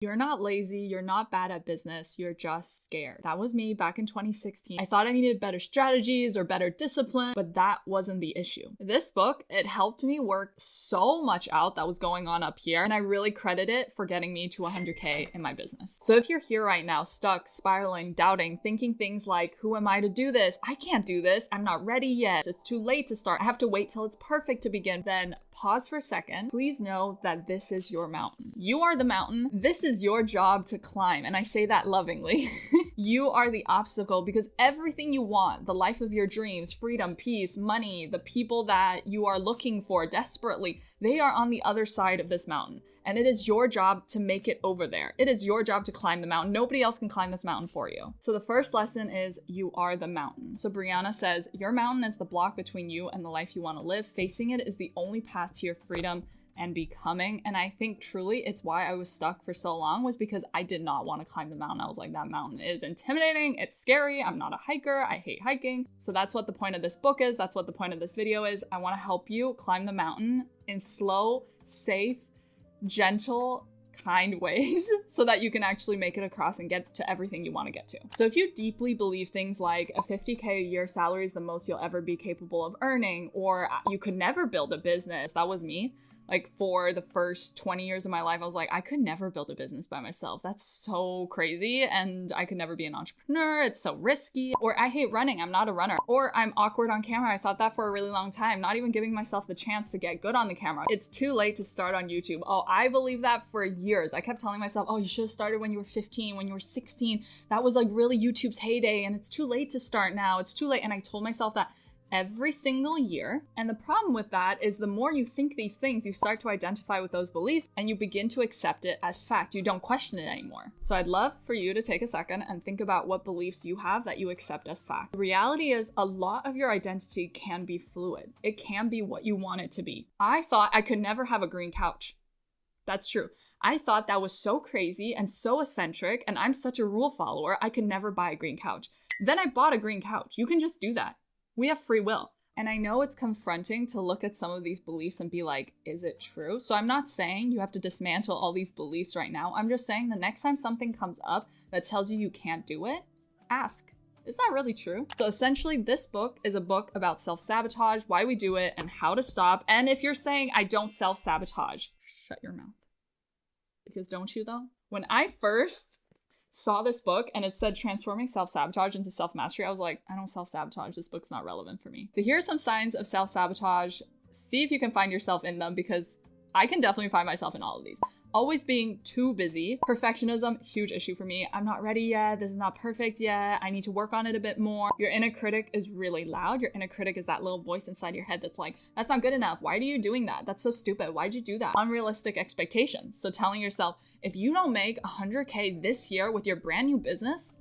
You're not lazy, you're not bad at business, you're just scared. That was me back in 2016. I thought I needed better strategies or better discipline, but that wasn't the issue. This book, it helped me work so much out that was going on up here, and I really credit it for getting me to 100K in my business. So if you're here right now, stuck, spiraling, doubting, thinking things like, who am I to do this? I can't do this. I'm not ready yet. It's too late to start. I have to wait till it's perfect to begin. Then pause for a second. Please know that this is your mountain. You are the mountain. This is your job to climb, and I say that lovingly. You are the obstacle, because everything you want, the life of your dreams, freedom, peace, money, the people that you are looking for desperately, they are on the other side of this mountain, and it is your job to make it over there. It is your job to climb the mountain. Nobody else can climb this mountain for you. So the first lesson is you are the mountain. So Brianna says, your mountain is the block between you and the life you want to live. Facing it is the only path to your freedom and becoming. And I think truly it's why I was stuck for so long, was because I did not want to climb the mountain. I was like, that mountain is intimidating, it's scary, I'm not a hiker, I hate hiking. So that's what the point of this book is, that's what the point of this video is. I want to help you climb the mountain in slow, safe, gentle, kind ways so that you can actually make it across and get to everything you want to get to. So if you deeply believe things like a 50K a year salary is the most you'll ever be capable of earning, or you could never build a business, that was me. Like for the first 20 years of my life, I was like, I could never build a business by myself. That's so crazy. And I could never be an entrepreneur. It's so risky. Or I hate running. I'm not a runner. Or I'm awkward on camera. I thought that for a really long time, not even giving myself the chance to get good on the camera. It's too late to start on YouTube. Oh, I believe that for years. I kept telling myself, oh, you should have started when you were 15, when you were 16. That was like really YouTube's heyday, and it's too late to start now. It's too late. And I told myself that every single year. And the problem with that is the more you think these things, you start to identify with those beliefs and you begin to accept it as fact. You don't question it anymore. So I'd love for you to take a second and think about what beliefs you have that you accept as fact. The reality is a lot of your identity can be fluid. It can be what you want it to be. I thought I could never have a green couch. That's true. I thought that was so crazy and so eccentric, and I'm such a rule follower, I could never buy a green couch. Then I bought a green couch. You can just do that. We have free will. And I know it's confronting to look at some of these beliefs and be like, is it true? So I'm not saying you have to dismantle all these beliefs right now. I'm just saying the next time something comes up that tells you you can't do it, ask, is that really true? So essentially this book is a book about self-sabotage, why we do it, and how to stop. And if you're saying I don't self-sabotage, shut your mouth. Because don't you though? When I first saw this book and it said transforming self-sabotage into self-mastery, I was like, I don't self-sabotage, this book's not relevant for me. So here are some signs of self-sabotage. See if you can find yourself in them, because I can definitely find myself in all of these. Always being too busy. Perfectionism, huge issue for me. I'm not ready yet. This is not perfect yet. I need to work on it a bit more. Your inner critic is really loud. Your inner critic is that little voice inside your head that's like, that's not good enough. Why are you doing that? That's so stupid. Why'd you do that? Unrealistic expectations. So telling yourself, if you don't make 100K this year with your brand new business,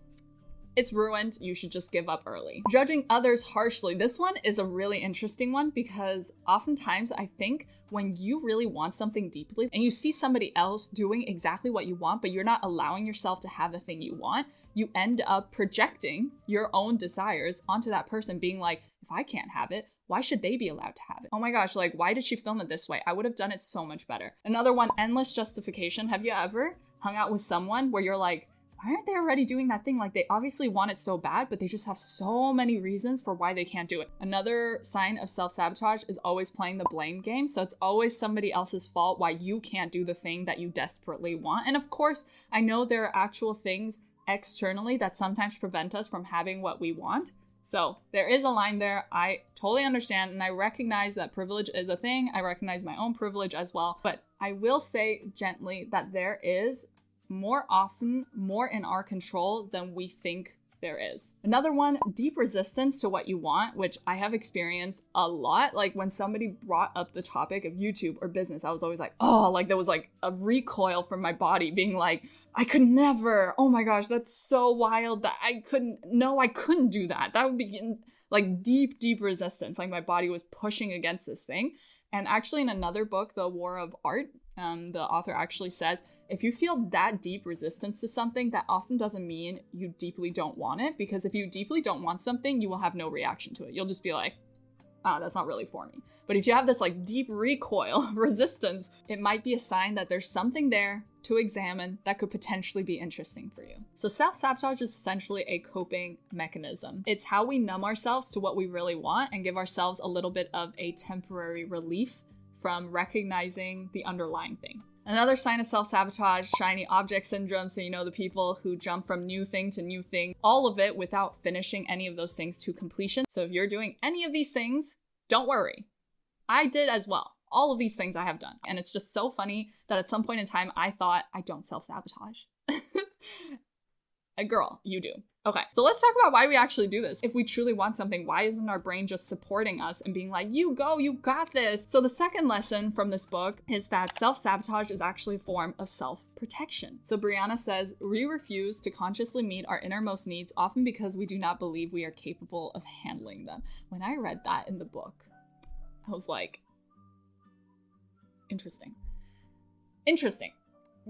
it's ruined. You should just give up early. Judging others harshly. This one is a really interesting one, because oftentimes I think when you really want something deeply and you see somebody else doing exactly what you want, but you're not allowing yourself to have the thing you want, you end up projecting your own desires onto that person, being like, if I can't have it, why should they be allowed to have it? Oh my gosh, like, why did she film it this way? I would have done it so much better. Another one, endless justification. Have you ever hung out with someone where you're like, why aren't they already doing that thing? Like, they obviously want it so bad, but they just have so many reasons for why they can't do it. Another sign of self-sabotage is always playing the blame game. So it's always somebody else's fault why you can't do the thing that you desperately want. And of course, I know there are actual things externally that sometimes prevent us from having what we want. So there is a line there. I totally understand, and I recognize that privilege is a thing. I recognize my own privilege as well. But I will say gently that there is more often more in our control than we think there is. Another one, deep resistance to what you want, which I have experienced a lot. Like when somebody brought up the topic of YouTube or business, I was always like, oh, like there was like a recoil from my body being like, I could never, oh my gosh, that's so wild that I couldn't do that. That would be like deep resistance. Like my body was pushing against this thing. And actually in another book, The War of Art, the author actually says, if you feel that deep resistance to something, that often doesn't mean you deeply don't want it, because if you deeply don't want something, you will have no reaction to it. You'll just be like, that's not really for me. But if you have this like deep recoil resistance, it might be a sign that there's something there to examine that could potentially be interesting for you. So self-sabotage is essentially a coping mechanism. It's how we numb ourselves to what we really want and give ourselves a little bit of a temporary relief from recognizing the underlying thing. Another sign of self-sabotage, shiny object syndrome. So the people who jump from new thing to new thing, all of it without finishing any of those things to completion. So if you're doing any of these things, don't worry. I did as well. All of these things I have done. And it's just so funny that at some point in time, I thought I don't self-sabotage. Girl, you do. Okay, so let's talk about why we actually do this. If we truly want something, why isn't our brain just supporting us and being like, you go, you got this? So the second lesson from this book is that self-sabotage is actually a form of self-protection. So Brianna says, we refuse to consciously meet our innermost needs, often because we do not believe we are capable of handling them. When I read that in the book, I was like, interesting.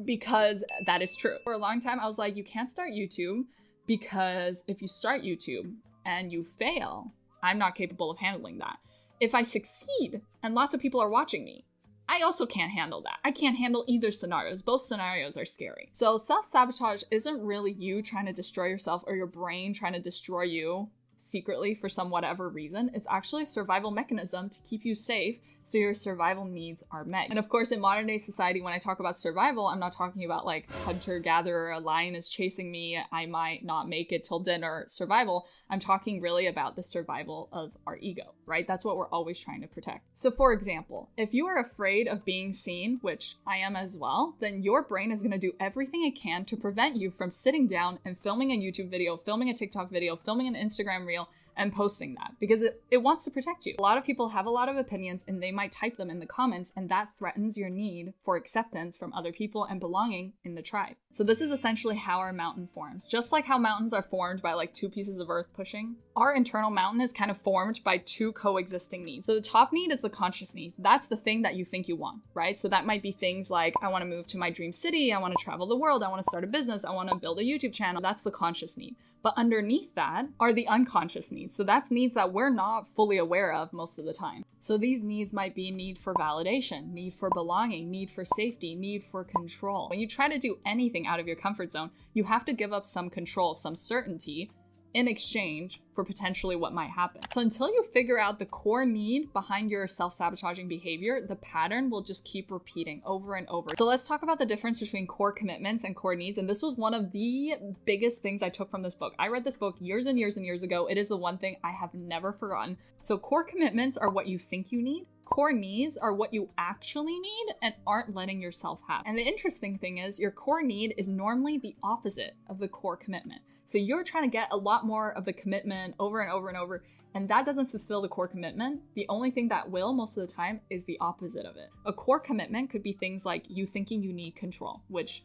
Because that is true. For a long time, I was like, you can't start YouTube because if you start YouTube and you fail, I'm not capable of handling that. If I succeed and lots of people are watching me, I also can't handle that. I can't handle either scenarios. Both scenarios are scary. So self-sabotage isn't really you trying to destroy yourself or your brain trying to destroy you secretly for some whatever reason. It's actually a survival mechanism to keep you safe so your survival needs are met. And of course, in modern day society, when I talk about survival, I'm not talking about like hunter-gatherer, a lion is chasing me, I might not make it till dinner survival. I'm talking really about the survival of our ego, right? That's what we're always trying to protect. So for example, if you are afraid of being seen, which I am as well, then your brain is going to do everything it can to prevent you from sitting down and filming a YouTube video, filming a TikTok video, filming an Instagram reel, and posting that because it wants to protect you. A lot of people have a lot of opinions and they might type them in the comments, and that threatens your need for acceptance from other people and belonging in the tribe. So this is essentially how our mountain forms. Just like how mountains are formed by like two pieces of earth pushing, our internal mountain is kind of formed by two coexisting needs. So the top need is the conscious need. That's the thing that you think you want, right? So that might be things like, I want to move to my dream city, I want to travel the world, I want to start a business, I want to build a YouTube channel. That's the conscious need. But underneath that are the unconscious needs. So that's needs that we're not fully aware of most of the time. So these needs might be need for validation, need for belonging, need for safety, need for control. When you try to do anything out of your comfort zone, you have to give up some control, some certainty in exchange for potentially what might happen. So until you figure out the core need behind your self-sabotaging behavior, the pattern will just keep repeating over and over. So let's talk about the difference between core commitments and core needs. And this was one of the biggest things I took from this book. I read this book years and years and years ago. It is the one thing I have never forgotten. So core commitments are what you think you need. Core needs are what you actually need and aren't letting yourself have. And the interesting thing is your core need is normally the opposite of the core commitment. So you're trying to get a lot more of the commitment over and over and over, and that doesn't fulfill the core commitment. The only thing that will most of the time is the opposite of it. A core commitment could be things like you thinking you need control, which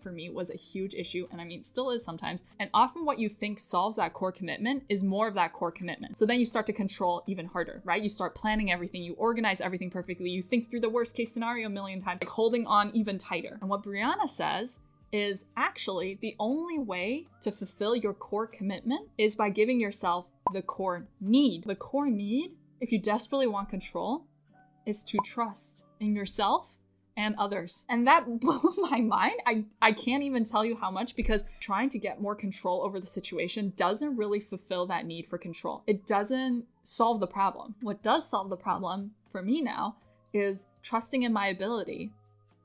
for me was a huge issue, and still is sometimes. And often what you think solves that core commitment is more of that core commitment. So then you start to control even harder, right? You start planning everything, you organize everything perfectly, you think through the worst case scenario a million times, like holding on even tighter. And what Brianna says is actually the only way to fulfill your core commitment is by giving yourself the core need. The core need, if you desperately want control, is to trust in yourself and others. And that blew my mind. I can't even tell you how much, because trying to get more control over the situation doesn't really fulfill that need for control. It doesn't solve the problem. What does solve the problem for me now is trusting in my ability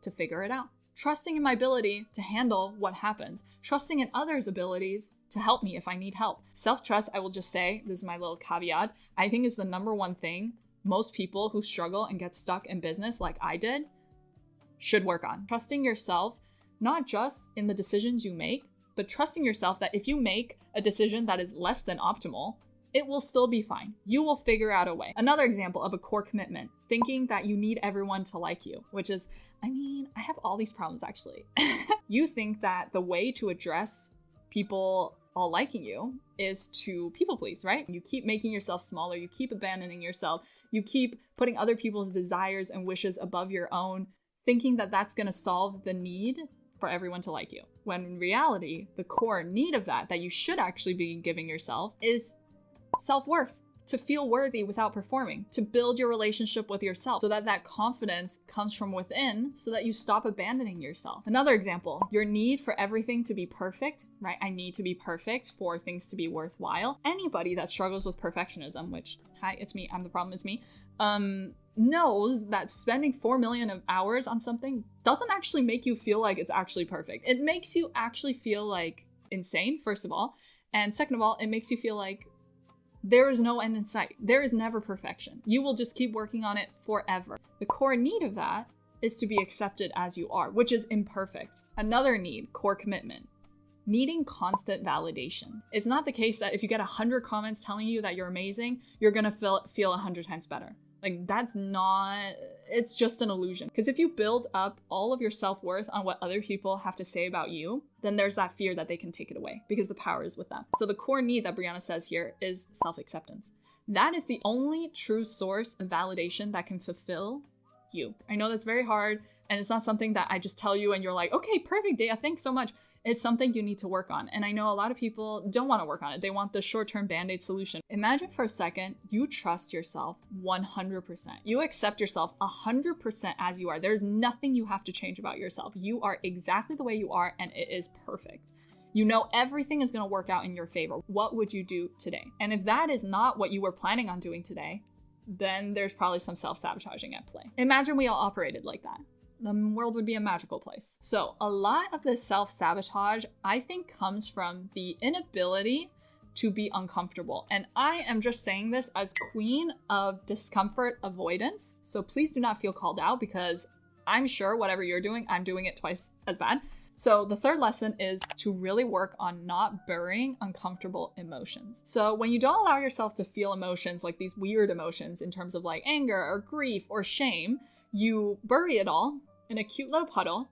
to figure it out. Trusting in my ability to handle what happens. Trusting in others' abilities to help me if I need help. Self-trust, I will just say, this is my little caveat, I think is the number one thing most people who struggle and get stuck in business like I did should work on. Trusting yourself, not just in the decisions you make, but trusting yourself that if you make a decision that is less than optimal, it will still be fine. You will figure out a way. Another example of a core commitment, thinking that you need everyone to like you, which is, I have all these problems actually. You think that the way to address people all liking you is to people please, right? You keep making yourself smaller, you keep abandoning yourself, you keep putting other people's desires and wishes above your own, thinking that that's going to solve the need for everyone to like you. When in reality, the core need of that you should actually be giving yourself is self-worth. to feel worthy without performing, to build your relationship with yourself so that that confidence comes from within so that you stop abandoning yourself. Another example, your need for everything to be perfect, right? I need to be perfect for things to be worthwhile. Anybody that struggles with perfectionism, which, hi, it's me, I'm the problem, it's me, knows that spending 4 million hours on something doesn't actually make you feel like it's actually perfect. It makes you actually feel like insane, first of all. And second of all, it makes you feel like there is no end in sight. There is never perfection. You will just keep working on it forever. The core need of that is to be accepted as you are, which is imperfect. Another need, core commitment. Needing constant validation. It's not the case that if you get 100 comments telling you that you're amazing, you're gonna feel 100 times better. Like, that's not, it's just an illusion. Because if you build up all of your self-worth on what other people have to say about you, then there's that fear that they can take it away because the power is with them. So the core need that Brianna says here is self-acceptance. That is the only true source of validation that can fulfill you. I know that's very hard, and it's not something that I just tell you and you're like, okay, perfect, Dea, thanks so much. It's something you need to work on. And I know a lot of people don't want to work on it. They want the short-term band-aid solution. Imagine for a second, you trust yourself 100%. You accept yourself 100% as you are. There's nothing you have to change about yourself. You are exactly the way you are, and it is perfect. You know everything is going to work out in your favor. What would you do today? And if that is not what you were planning on doing today, then there's probably some self-sabotaging at play. Imagine we all operated like that. The world would be a magical place. So a lot of this self-sabotage, I think, comes from the inability to be uncomfortable. And I am just saying this as queen of discomfort avoidance. So please do not feel called out, because I'm sure whatever you're doing, I'm doing it twice as bad. So the third lesson is to really work on not burying uncomfortable emotions. So when you don't allow yourself to feel emotions, like these weird emotions in terms of like anger or grief or shame, you bury it all in a cute little puddle,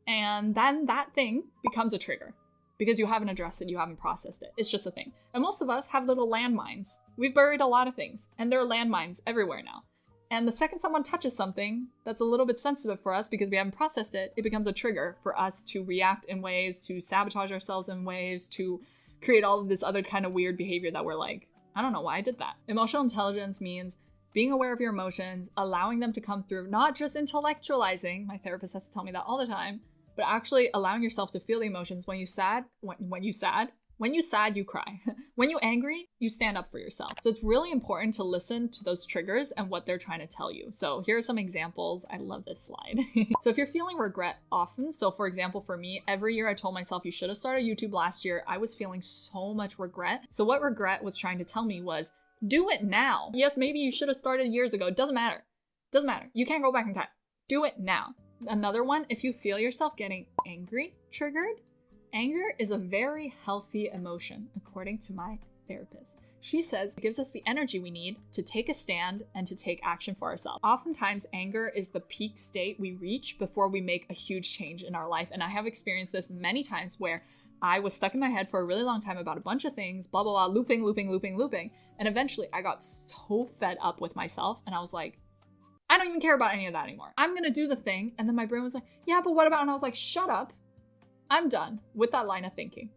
and then that thing becomes a trigger because you haven't addressed it, you haven't processed it. It's just a thing. And most of us have little landmines. We've buried a lot of things, and there are landmines everywhere now. And the second someone touches something that's a little bit sensitive for us because we haven't processed it, it becomes a trigger for us to react in ways, to sabotage ourselves in ways, to create all of this other kind of weird behavior that we're like, I don't know why I did that. Emotional intelligence means being aware of your emotions, allowing them to come through, not just intellectualizing, my therapist has to tell me that all the time, but actually allowing yourself to feel the emotions. When you sad, you cry. When you angry, you stand up for yourself. So it's really important to listen to those triggers and what they're trying to tell you. So here are some examples. I love this slide. So if you're feeling regret often, so for example, for me, every year I told myself you should have started YouTube last year. I was feeling so much regret. So what regret was trying to tell me was, do it now. Yes, maybe you should have started years ago. It doesn't matter. Doesn't matter. You can't go back in time. Do it now. Another one, if you feel yourself getting angry, triggered, anger is a very healthy emotion, according to my therapist. She says it gives us the energy we need to take a stand and to take action for ourselves. Oftentimes, anger is the peak state we reach before we make a huge change in our life. And I have experienced this many times where I was stuck in my head for a really long time about a bunch of things, blah, blah, blah, looping. And eventually I got so fed up with myself and I was like, I don't even care about any of that anymore. I'm gonna do the thing. And then my brain was like, yeah, but what about? And I was like, shut up. I'm done with that line of thinking.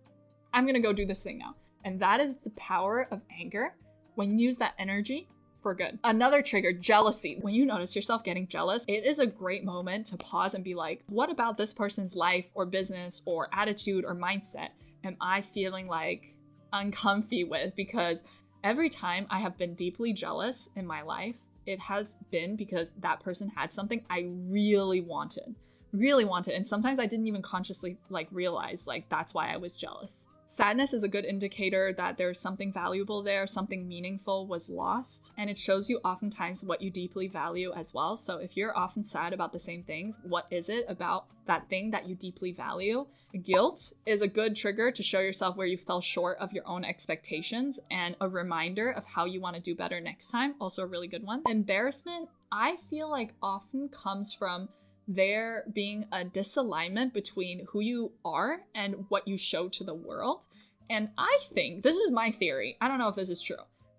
I'm gonna go do this thing now. And that is the power of anger when you use that energy for good. Another trigger, jealousy. When you notice yourself getting jealous, it is a great moment to pause and be like, what about this person's life or business or attitude or mindset am I feeling like uncomfy with? Because every time I have been deeply jealous in my life, it has been because that person had something I really wanted. And sometimes I didn't even consciously realize that's why I was jealous. Sadness is a good indicator that there's something valuable there, something meaningful was lost, and it shows you oftentimes what you deeply value as well. So if you're often sad about the same things, what is it about that thing that you deeply value? Guilt is a good trigger to show yourself where you fell short of your own expectations and a reminder of how you want to do better next time. Also a really good one. Embarrassment, I feel like often comes from there being a disalignment between who you are and what you show to the world. And I think, this is my theory, I don't know if this is true,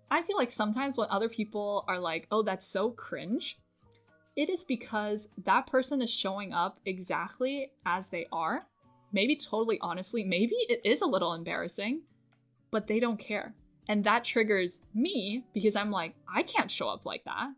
I feel like sometimes when other people are like, oh, that's so cringe, it is because that person is showing up exactly as they are. Maybe totally honestly, maybe it is a little embarrassing, but they don't care. And that triggers me because I'm like, I can't show up like that.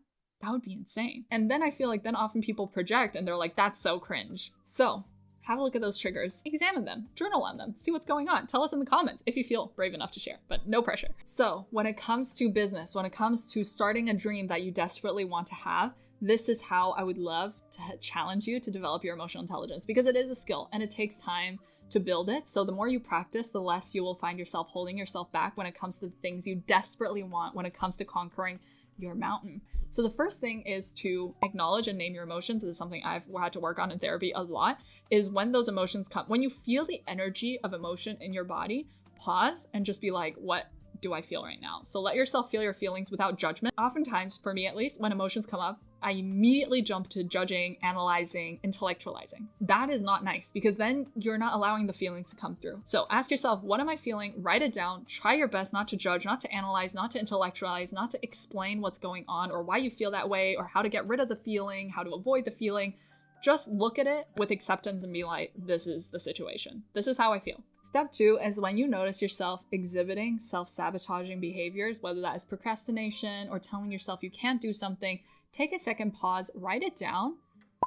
That would be insane. And then I feel like then often people project and they're like, that's so cringe. So have a look at those triggers, examine them, journal on them, see what's going on. Tell us in the comments if you feel brave enough to share, but no pressure. So when it comes to business, when it comes to starting a dream that you desperately want to have, this is how I would love to challenge you to develop your emotional intelligence, because it is a skill and it takes time to build it. So the more you practice, the less you will find yourself holding yourself back when it comes to the things you desperately want, when it comes to conquering your mountain. So the first thing is to acknowledge and name your emotions. This is something I've had to work on in therapy a lot, is when those emotions come, when you feel the energy of emotion in your body, pause and just be like, what do I feel right now? So let yourself feel your feelings without judgment. Oftentimes, for me at least, when emotions come up, I immediately jump to judging, analyzing, intellectualizing. That is not nice, because then you're not allowing the feelings to come through. So ask yourself, what am I feeling? Write it down. Try your best not to judge, not to analyze, not to intellectualize, not to explain what's going on or why you feel that way or how to get rid of the feeling, how to avoid the feeling. Just look at it with acceptance and be like, this is the situation. This is how I feel. Step 2 is when you notice yourself exhibiting self-sabotaging behaviors, whether that is procrastination or telling yourself you can't do something, take a second, pause, write it down,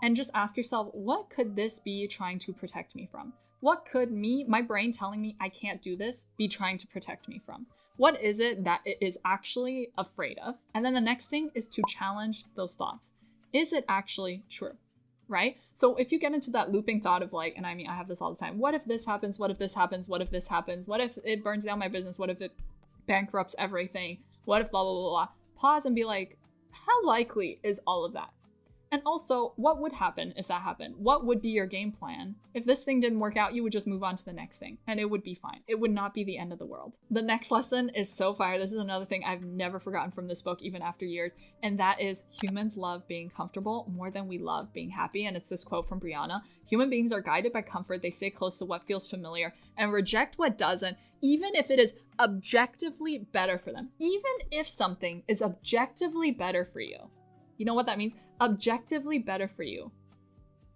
and just ask yourself, what could this be trying to protect me from? What could my brain telling me I can't do this, be trying to protect me from? What is it that it is actually afraid of? And then the next thing is to challenge those thoughts. Is it actually true? Right? So if you get into that looping thought of like, and I mean, I have this all the time. What if this happens? What if this happens? What if this happens? What if it burns down my business? What if it bankrupts everything? What if blah, blah, blah, blah? Pause and be like, how likely is all of that? And also, what would happen if that happened? What would be your game plan? If this thing didn't work out, you would just move on to the next thing and it would be fine. It would not be the end of the world. The next lesson is so fire. This is another thing I've never forgotten from this book, even after years. And that is, humans love being comfortable more than we love being happy. And it's this quote from Brianna: human beings are guided by comfort. They stay close to what feels familiar and reject what doesn't, even if it is objectively better for them. Even if something is objectively better for you. You know what that means? Objectively better for you.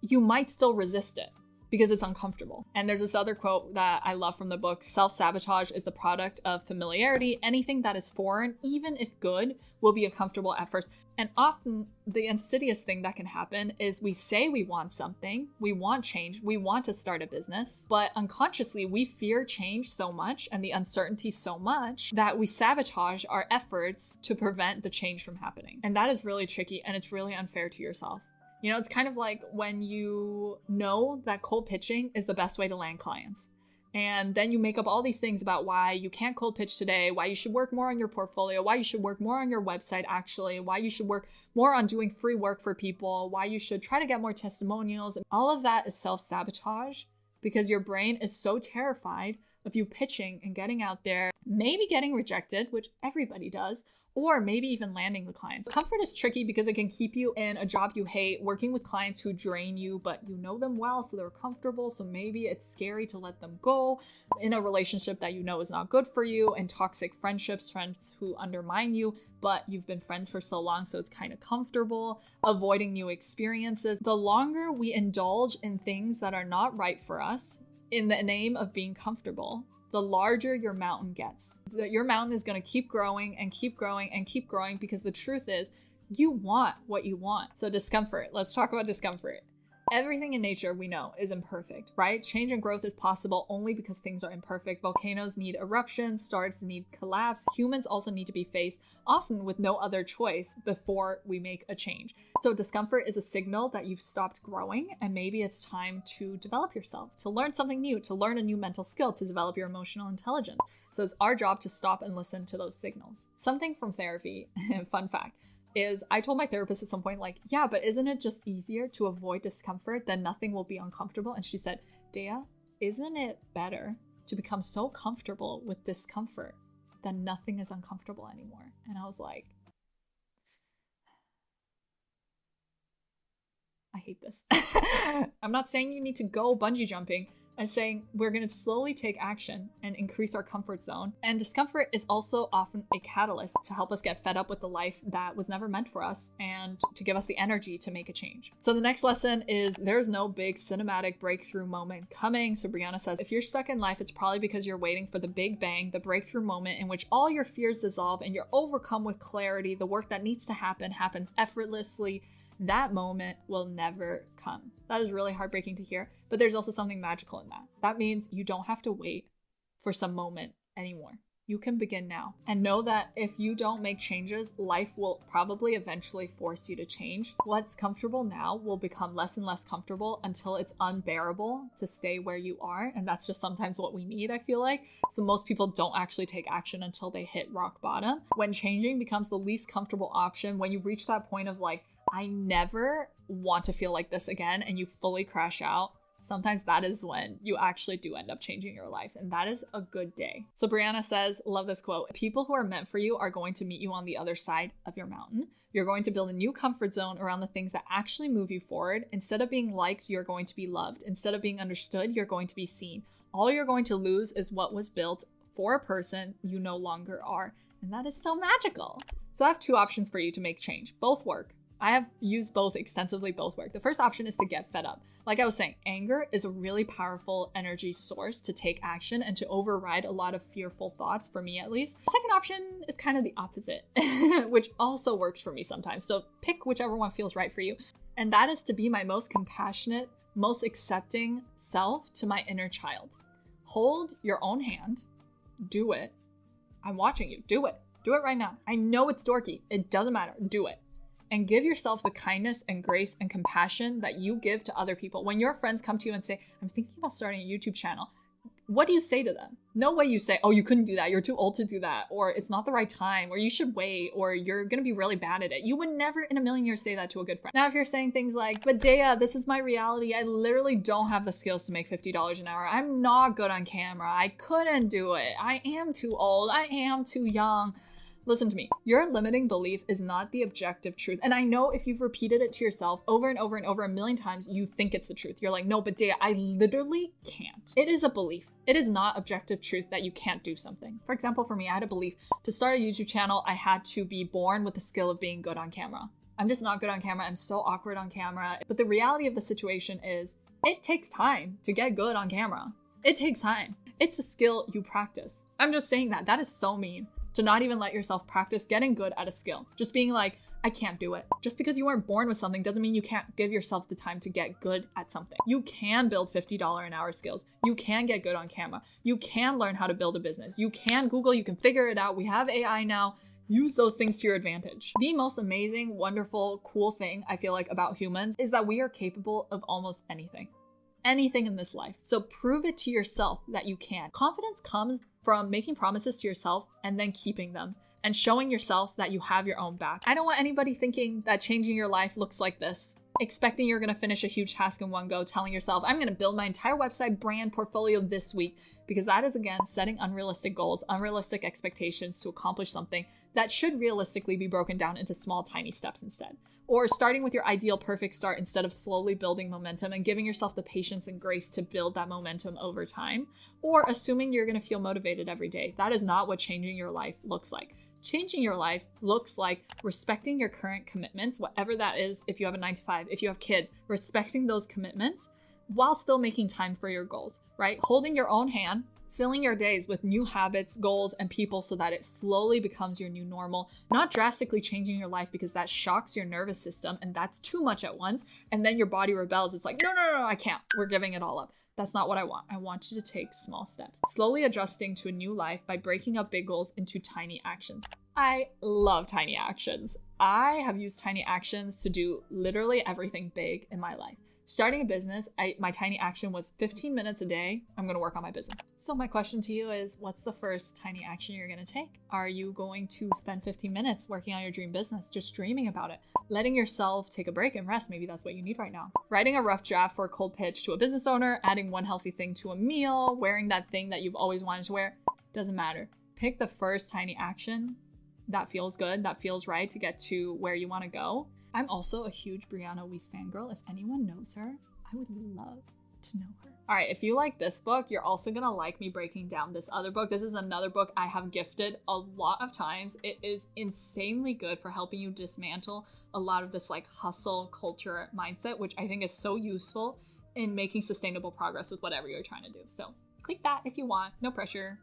You might still resist it because it's uncomfortable. And there's this other quote that I love from the book: self-sabotage is the product of familiarity. Anything that is foreign, even if good, will be uncomfortable at first. And often the insidious thing that can happen is we say we want something, we want change, we want to start a business, but unconsciously we fear change so much and the uncertainty so much that we sabotage our efforts to prevent the change from happening. And that is really tricky, and it's really unfair to yourself. You know, it's kind of like when you know that cold pitching is the best way to land clients. And then you make up all these things about why you can't cold pitch today, why you should work more on your portfolio, why you should work more on your website actually, why you should work more on doing free work for people, why you should try to get more testimonials. All of that is self-sabotage because your brain is so terrified of you pitching and getting out there, maybe getting rejected, which everybody does, or maybe even landing the clients. Comfort is tricky because it can keep you in a job you hate, working with clients who drain you, but you know them well, so they're comfortable, so maybe it's scary to let them go. In a relationship that you know is not good for you, and toxic friendships, friends who undermine you, but you've been friends for so long, so it's kind of comfortable. Avoiding new experiences. The longer we indulge in things that are not right for us in the name of being comfortable, the larger your mountain gets. Your mountain is going to keep growing and keep growing and keep growing, because the truth is, you want what you want. So discomfort. Let's talk about discomfort. Everything in nature we know is imperfect, right? Change and growth is possible only because things are imperfect. Volcanoes need eruptions, stars need collapse. Humans also need to be faced, often with no other choice, before we make a change. So discomfort is a signal that you've stopped growing, and maybe it's time to develop yourself, to learn something new, to learn a new mental skill, to develop your emotional intelligence. So it's our job to stop and listen to those signals. Something from therapy, fun fact, is I told my therapist at some point, like, yeah, but isn't it just easier to avoid discomfort? Then nothing will be uncomfortable. And she said, Dea, isn't it better to become so comfortable with discomfort that nothing is uncomfortable anymore? And I was like, I hate this. I'm not saying you need to go bungee jumping and saying we're going to slowly take action and increase our comfort zone. And discomfort is also often a catalyst to help us get fed up with the life that was never meant for us and to give us the energy to make a change. So the next lesson is there's no big cinematic breakthrough moment coming. So Brianna says, if you're stuck in life, it's probably because you're waiting for the big bang, the breakthrough moment in which all your fears dissolve and you're overcome with clarity. The work that needs to happen happens effortlessly. That moment will never come. That is really heartbreaking to hear, but there's also something magical in that. That means you don't have to wait for some moment anymore. You can begin now. And know that if you don't make changes, life will probably eventually force you to change. What's comfortable now will become less and less comfortable until it's unbearable to stay where you are. And that's just sometimes what we need, I feel like. So most people don't actually take action until they hit rock bottom. When changing becomes the least comfortable option, when you reach that point of like, I never want to feel like this again, and you fully crash out, sometimes that is when you actually do end up changing your life, and that is a good day. So Brianna says, love this quote, people who are meant for you are going to meet you on the other side of your mountain. You're going to build a new comfort zone around the things that actually move you forward. Instead of being liked, you're going to be loved. Instead of being understood, you're going to be seen. All you're going to lose is what was built for a person you no longer are. And that is so magical. So I have two options for you to make change. Both work. I have used both extensively, both work. The first option is to get fed up. Like I was saying, anger is a really powerful energy source to take action and to override a lot of fearful thoughts, for me at least. The second option is kind of the opposite, which also works for me sometimes. So pick whichever one feels right for you. And that is to be my most compassionate, most accepting self to my inner child. Hold your own hand. Do it. I'm watching you. Do it. Do it right now. I know it's dorky. It doesn't matter. Do it. And give yourself the kindness and grace and compassion that you give to other people. When your friends come to you and say, I'm thinking about starting a YouTube channel, what do you say to them? No way you say, oh, you couldn't do that. You're too old to do that. Or it's not the right time. Or you should wait. Or you're going to be really bad at it. You would never in a million years say that to a good friend. Now, if you're saying things like, but Dea, this is my reality. I literally don't have the skills to make $50 an hour. I'm not good on camera. I couldn't do it. I am too old. I am too young. Listen to me. Your limiting belief is not the objective truth. And I know if you've repeated it to yourself over and over and over a million times, you think it's the truth. You're like, no, but Dea, I literally can't. It is a belief. It is not objective truth that you can't do something. For example, for me, I had a belief to start a YouTube channel, I had to be born with the skill of being good on camera. I'm just not good on camera. I'm so awkward on camera. But the reality of the situation is it takes time to get good on camera. It takes time. It's a skill you practice. I'm just saying that. That is so mean. To not even let yourself practice getting good at a skill. Just being like, I can't do it. Just because you weren't born with something doesn't mean you can't give yourself the time to get good at something. You can build $50 an hour skills. You can get good on camera. You can learn how to build a business. You can Google, you can figure it out. We have AI now. Use those things to your advantage. The most amazing, wonderful, cool thing I feel like about humans is that we are capable of almost anything. Anything in this life. So prove it to yourself that you can. Confidence comes from making promises to yourself and then keeping them and showing yourself that you have your own back. I don't want anybody thinking that changing your life looks like this. Expecting you're going to finish a huge task in one go, telling yourself, I'm going to build my entire website brand portfolio this week, because that is, again, setting unrealistic goals, unrealistic expectations to accomplish something that should realistically be broken down into small, tiny steps instead. Or starting with your ideal perfect start instead of slowly building momentum and giving yourself the patience and grace to build that momentum over time. Or assuming you're going to feel motivated every day. That is not what changing your life looks like. Changing your life looks like respecting your current commitments, whatever that is. If you have a 9-to-5, if you have kids, respecting those commitments while still making time for your goals, right? Holding your own hand, filling your days with new habits, goals, and people so that it slowly becomes your new normal, not drastically changing your life because that shocks your nervous system and that's too much at once. And then your body rebels. It's like, no, I can't. We're giving it all up. That's not what I want. I want you to take small steps, slowly adjusting to a new life by breaking up big goals into tiny actions. I love tiny actions. I have used tiny actions to do literally everything big in my life. Starting a business, my tiny action was 15 minutes a day. I'm going to work on my business. So my question to you is, what's the first tiny action you're going to take? Are you going to spend 15 minutes working on your dream business, just dreaming about it? Letting yourself take a break and rest. Maybe that's what you need right now. Writing a rough draft for a cold pitch to a business owner, adding one healthy thing to a meal, wearing that thing that you've always wanted to wear. Doesn't matter. Pick the first tiny action that feels good, that feels right to get to where you want to go. I'm also a huge Brianna Wiest fangirl. If anyone knows her, I would love to know her. All right, if you like this book, you're also gonna like me breaking down this other book. This is another book I have gifted a lot of times. It is insanely good for helping you dismantle a lot of this like hustle culture mindset, which I think is so useful in making sustainable progress with whatever you're trying to do. So click that if you want, no pressure.